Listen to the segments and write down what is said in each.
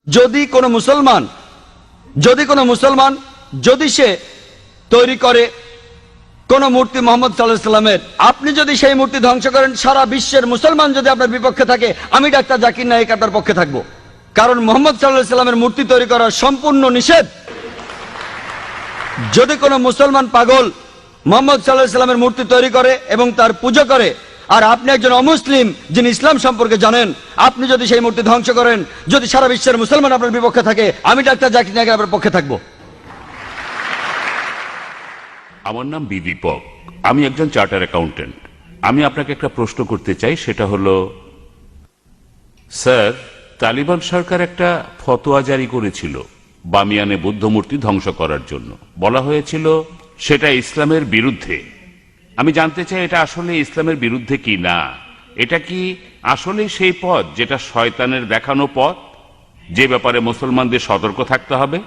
যদি কোনো মুসলমান যদি সে তৈরি করে কোন মূর্তি মোহাম্মদ সাল্লাল্লাহু আলাইহি সাল্লামের, আপনি যদি সেই মূর্তি ধ্বংস করেন, সারা বিশ্বের মুসলমান যদি আপনার বিপক্ষে থাকে, আমি ডাক্তার জাকির নায়েক আপনার পক্ষে থাকবো। কারণ মোহাম্মদ সাল্লাল্লাহু আলাইহি সাল্লামের মূর্তি তৈরি করা সম্পূর্ণ নিষেধ। যদি কোনো মুসলমান পাগল মোহাম্মদ সাল্লাল্লাহু আলাইহি সাল্লামের মূর্তি তৈরি করে এবং তার পূজা করে, আর আপনি একজন অমুসলিম যিনি ইসলাম সম্পর্কে জানেন, আপনি যদি সেই মূর্তি ধ্বংস করেন, যদি সারা বিশ্বের মুসলমান আপনার বিপক্ষে থাকে, আমি ডাক্তার জাকির নায়েক আপনার পক্ষে থাকবো। আমার নাম দীপক, আমি একজন চার্টার অ্যাকাউন্টেন্ট। আমি আপনাকে একটা প্রশ্ন করতে চাই, সেটা হলো, স্যার, তালিবান সরকার একটা ফতোয়া জারি করেছিল বামিয়ানে বুদ্ধ মূর্তি ধ্বংস করার জন্য। বলা হয়েছিল সেটা ইসলামের বিরুদ্ধে। আমি জানতে চাই এটা আসলে ইসলামের বিরুদ্ধে কি না। এটা কি আসলে সেই পথ যেটা শয়তানের দেখানো পথ, যে ব্যাপারে মুসলমানদের সতর্ক থাকতে হবে?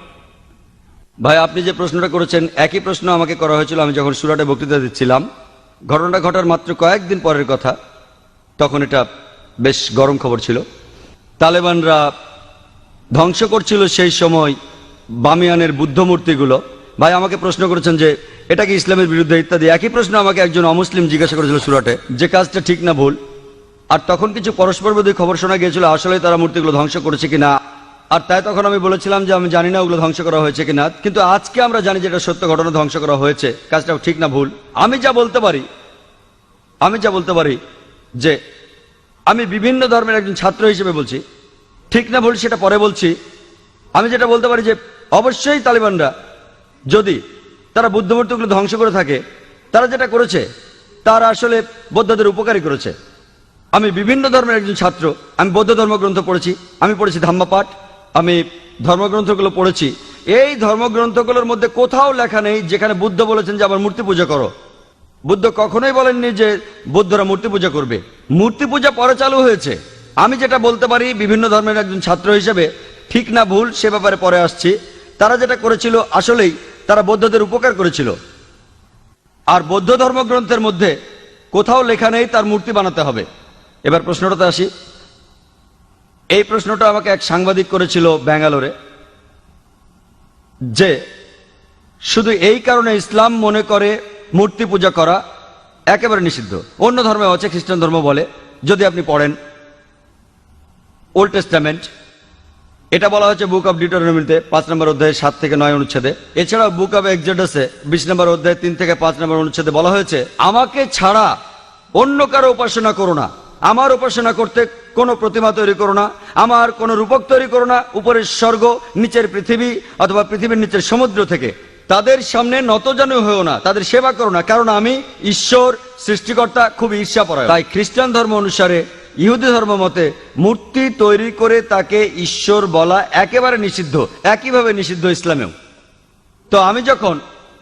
ভাই, আপনি যে প্রশ্নটা করেছেন একই প্রশ্ন আমাকে করা হয়েছিল আমি যখন সুরাটে বক্তৃতা দিচ্ছিলাম। ঘটনাটা ঘটার মাত্র কয়েকদিন পরের কথা, তখন এটা বেশ গরম খবর ছিল। তালেবানরা ধ্বংস করছিল সেই সময় বামিয়ানের বুদ্ধ মূর্তিগুলো। ভাই আমাকে প্রশ্ন করেছেন যে এটা কি ইসলামের বিরুদ্ধে ইত্যাদি। একই প্রশ্ন আমাকে একজন অমুসলিম জিজ্ঞাসা করেছিল সুরাটে, যে কাজটা ঠিক না ভুল। আর তখন কিছু পরস্পর বিরোধী খবর শোনা গিয়েছিল আসলে তারা মূর্তিগুলো ধ্বংস করেছে কিনা। আর তাই তখন আমি বলেছিলাম যে আমি জানি না ওগুলো ধ্বংস করা হয়েছে কিনা, কিন্তু আজকে আমরা জানি যে এটা সত্য ঘটনা, ধ্বংস করা হয়েছে। কাজটাও ঠিক না ভুল। আমি যা বলতে পারি যে আমি বিভিন্ন ধর্মের একজন ছাত্র হিসেবে বলছি, ঠিক না ভুল সেটা পরে বলছি। আমি যেটা বলতে পারি যে অবশ্যই তালিবানরা যদি তারা বুদ্ধ মূর্তিগুলো ধ্বংস করে থাকে, তারা যেটা করেছে তারা আসলে বৌদ্ধদের উপকারী করেছে। আমি বিভিন্ন ধর্মের একজন ছাত্র, আমি বৌদ্ধ ধর্মগ্রন্থ পড়েছি, আমি পড়েছি ধাম্মাপাঠ, আমি ধর্মগ্রন্থগুলো পড়েছি। এই ধর্মগ্রন্থগুলোর মধ্যে কোথাও লেখা নেই যেখানে বুদ্ধ বলেছেন যে আবার মূর্তি পূজা করো। বুদ্ধ কখনোই বলেননি যে বৌদ্ধরা মূর্তি পূজা করবে। মূর্তি পূজা পরে চালু হয়েছে। আমি যেটা বলতে পারি বিভিন্ন ধর্মের একজন ছাত্র হিসেবে, ঠিক না ভুল সে ব্যাপারে পরে আসছি। তারা যেটা করেছিল আসলেই তারা বৌদ্ধদের উপকার করেছিল। আর বৌদ্ধ ধর্মগ্রন্থের মধ্যে কোথাও লেখা নেই তার মূর্তি বানাতে হবে। এবার প্রশ্নটাতে আসি। এই প্রশ্নটা আমাকে এক সাংবাদিক করেছিল ব্যাঙ্গালোরে, যে শুধু এই কারণে ইসলাম মনে করে মূর্তি পূজা করা একেবারে নিষিদ্ধ। অন্য ধর্মে আছে, খ্রিস্টান ধর্ম বলে, যদি আপনি পড়েন ওল্ড টেস্টামেন্ট, এটা বলা হয়েছে বুক অব ডিউটেরোনমিতে 5 নম্বর অধ্যায়ে 7 থেকে 9 অনুচ্ছেদে। এছাড়াও বুক অব এক্সোডাসে 20 নম্বর অধ্যায়ে 3 থেকে 5 নম্বর অনুচ্ছেদে বলা হয়েছে, আমাকে ছাড়া অন্য কারো উপাসনা করো না, আমার উপাসনা করতে কোনো প্রতিমা তৈরি করো না, আমার কোনো রূপক তৈরি করো না উপরের স্বর্গ নিচের পৃথিবী অথবা পৃথিবীর নিচের সমুদ্র থেকে। তাদের সামনে নতজানু হয়েও না, তাদের সেবা করো না, কারণ আমি ঈশ্বর সৃষ্টিকর্তা খুব ঈর্ষাপরায়ণ। তাই খ্রিস্টান ধর্ম অনুসারে, ইহুদি ধর্ম মতে মূর্তি তৈরি করে তাকে ঈশ্বর বলা একেবারে নিষিদ্ধ, একইভাবে নিষিদ্ধ ইসলামেও। তো আমি যখন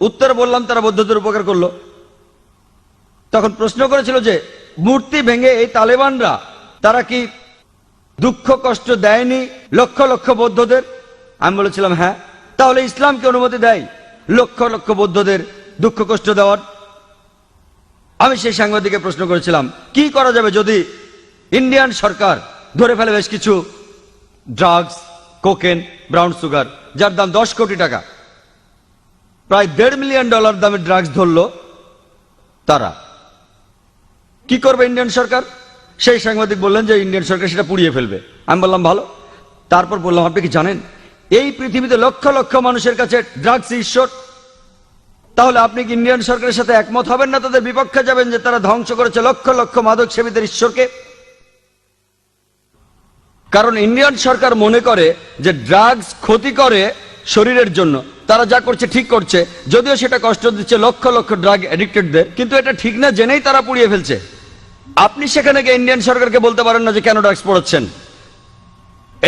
উত্তর বললাম তারা বৌদ্ধদের উপকার করলো, তখন প্রশ্ন করেছিল যে মূর্তি ভেঙে এই তালেবানরা তারা কি দুঃখ কষ্ট দেয়নি লক্ষ লক্ষ বৌদ্ধদের? আমি বলেছিলাম হ্যাঁ। তাহলে ইসলাম কি অনুমতি দেয় লক্ষ লক্ষ বৌদ্ধদের দুঃখ কষ্ট দেওয়ার? আমি সেই সাংবাদিককে প্রশ্ন করেছিলাম কি করা যাবে যদি ইন্ডিয়ান সরকার ধরে ফেলে বেশ কিছু ড্রাগস, কোকেন, ব্রাউন সুগার, যার দাম 10 কোটি টাকা, প্রায় $1.5 মিলিয়ন দামের ড্রাগস ধরলো, তারা কি করবে ইন্ডিয়ান সরকার? সেই সাংবাদিক বললেন যে ইন্ডিয়ান সরকার সেটা পুড়িয়ে ফেলবে। আমি বললাম ভালো। তারপর বললাম আপনি কি জানেন এই পৃথিবীতে লক্ষ লক্ষ মানুষের কাছে ড্রাগস ঈশ্বর? তাহলে আপনি কি ইন্ডিয়ান সরকারের সাথে একমত হবেন না, তাদের বিপক্ষে যাবেন যে তারা ধ্বংস করেছে লক্ষ লক্ষ মাদক সেবীদের ঈশ্বরকে? কারণ ইন্ডিয়ান সরকার মনে করে যে ড্রাগস ক্ষতি করে শরীরের জন্য, তারা যা করছে ঠিক করছে, যদিও সেটা কষ্ট দিচ্ছে লক্ষ লক্ষ ড্রাগ এডিক্টেডদের, কিন্তু এটা ঠিক না জেনেই তারা পুড়িয়ে ফেলছে। আপনি সেখানে গিয়ে ইন্ডিয়ান সরকারকে বলতে পারেন না যে কেন ড্রাগস পড়াচ্ছেন,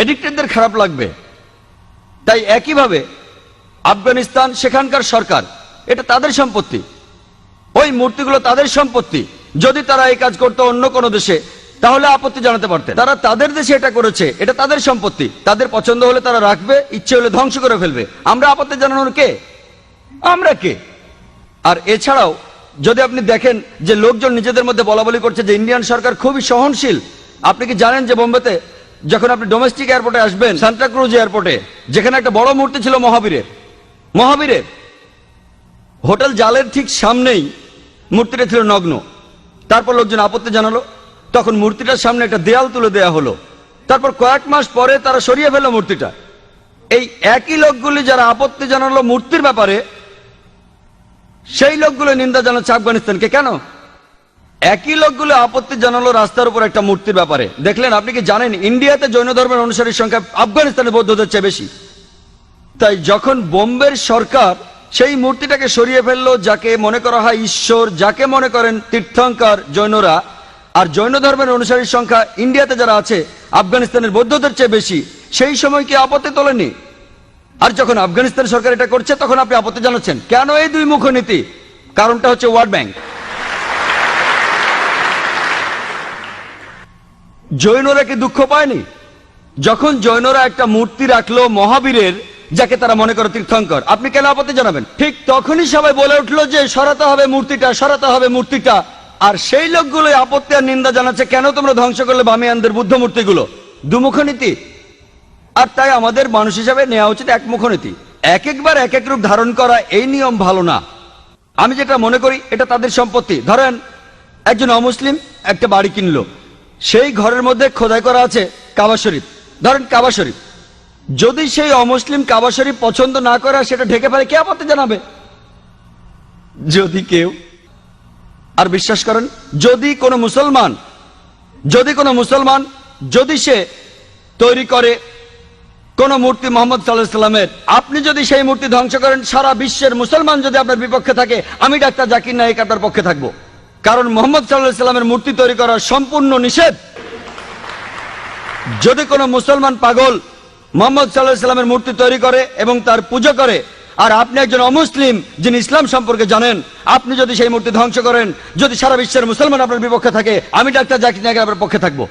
এডিক্টেডদের খারাপ লাগবে। তাই একইভাবে আফগানিস্তান, সেখানকার সরকার, এটা তাদের সম্পত্তি, ওই মূর্তিগুলো তাদের সম্পত্তি। যদি তারা এই কাজ করতো অন্য কোনো দেশে তাহলে আপত্তি জানাতে পারতেন। তারা তাদের দেশে এটা করেছে, এটা তাদের সম্পত্তি, তাদের পছন্দ হলে তারা রাখবে, ইচ্ছে হলে ধ্বংস করে ফেলবে। আমরা আপত্তি জানানোর কে? আমরা কে? আর এছাড়াও যদি আপনি দেখেন যে লোকজন নিজেদের মধ্যে বলা বলি করছে যে ইন্ডিয়ান সরকার খুবই সহনশীল। আপনি কি জানেন যে বোম্বেতে যখন আপনি ডোমেস্টিক এয়ারপোর্টে আসবেন, সান্টা ক্রুজ এয়ারপোর্টে, যেখানে একটা বড় মূর্তি ছিল মহাবীরের হোটেল জালের ঠিক সামনেই মূর্তিটা ছিল নগ্ন। তারপর লোকজন আপত্তি জানালো, তখন মূর্তিটার সামনে একটা দেয়াল তুলে দেয়া হলো। তারপর কয়েক মাস পরে তারা সরিয়ে ফেললো মূর্তিটা। এই একই লোকগুলি যারা আপত্তি জানালো মূর্তির ব্যাপারে, সেই লোকগুলো নিন্দা জানাচ্ছে আফগানিস্তানকে। কেন? একই লোকগুলো আপত্তি জানালো রাস্তার উপর একটা মূর্তির ব্যাপারে। দেখলেন, আপনি কি জানেন ইন্ডিয়াতে জৈন ধর্মের অনুসারীর সংখ্যা আফগানিস্তানের বৌদ্ধদের চেয়ে বেশি? তাই যখন বোম্বের সরকার সেই মূর্তিটাকে সরিয়ে ফেললো, যাকে মনে করা হয় ঈশ্বর, যাকে মনে করেন তীর্থঙ্কর জৈনরা, আর জৈন ধর্মের অনুসারীর সংখ্যা ইন্ডিয়াতে যারা আছে আফগানিস্তানের বৌদ্ধদের চেয়ে বেশি, সেই সময় কি আপত্তি তোলেনি? আর যখন আফগানিস্তান সরকার এটা করছে তখন আপনি আপত্তি জানাচ্ছেন কেন? এই দুই মুখ নীতি। কারণটা হচ্ছে ওয়ার্ল্ড ব্যাংক। জৈনরা কি দুঃখ পায়নি যখন জৈনরা একটা মূর্তি রাখলো মহাবীরের, যাকে তারা মনে করে তীর্থঙ্কর? আপনি কেন আপত্তি জানাবেন? ঠিক তখনই সবাই বলে উঠলো যে সরাতে হবে মূর্তিটা, সরাতে হবে মূর্তিটা। আর সেই লোকগুলো আপত্তি আর নিন্দা জানাচ্ছে, কেন তোমরা ধ্বংস করলে বামিয়ানদের বুদ্ধ মূর্তিগুলো? দুমুখ নীতি। আর তাই আমাদের মানুষ হিসাবে নেওয়া উচিত একমুখ নীতি। এক একবার এক এক রূপ ধারণ করা, এই নিয়ম ভালো না। আমি যেটা মনে করি এটা তাদের সম্পত্তি। ধরেন একজন অমুসলিম একটা বাড়ি কিনলো, সেই ঘরের মধ্যে খোদাই করা আছে কাবা শরীফ। ধরেন কাবা শরীফ, যদি সেই অমুসলিম কাবা শরীফ পছন্দ না করে আর সেটা ঢেকে ফেলে, কে আপত্তি জানাবে? যদি কেউ। আর বিশ্বাস করেন, যদি কোনো মুসলমান যদি সে তৈরি করে কোন মূর্তি মোহাম্মদ সাল্লাল্লাহু আলাইহি সাল্লামের, আপনি যদি সেই মূর্তি ধ্বংস করেন, সারা বিশ্বের মুসলমান যদি আপনার বিপক্ষে থাকে, আমি ডাক্তার জাকির নায়েক আপনার পক্ষে থাকবো। কারণ মোহাম্মদ সাল্লাল্লাহু আলাইহি সাল্লামের মূর্তি তৈরি করা সম্পূর্ণ নিষেধ। যদি কোনো মুসলমান পাগল মোহাম্মদ সাল্লাল্লাহু আলাইহি সাল্লামের মূর্তি তৈরি করে এবং তার পুজো করে, আর আপনি একজন অমুসলিম যিনি ইসলাম সম্পর্কে জানেন, আপনি যদি সেই মূর্তি ধ্বংস করেন, যদি সারা বিশ্বের মুসলমান আপনার বিপক্ষে থাকে, আমি ডাক্তার জাকির নায়েক আপনার পক্ষে থাকবো।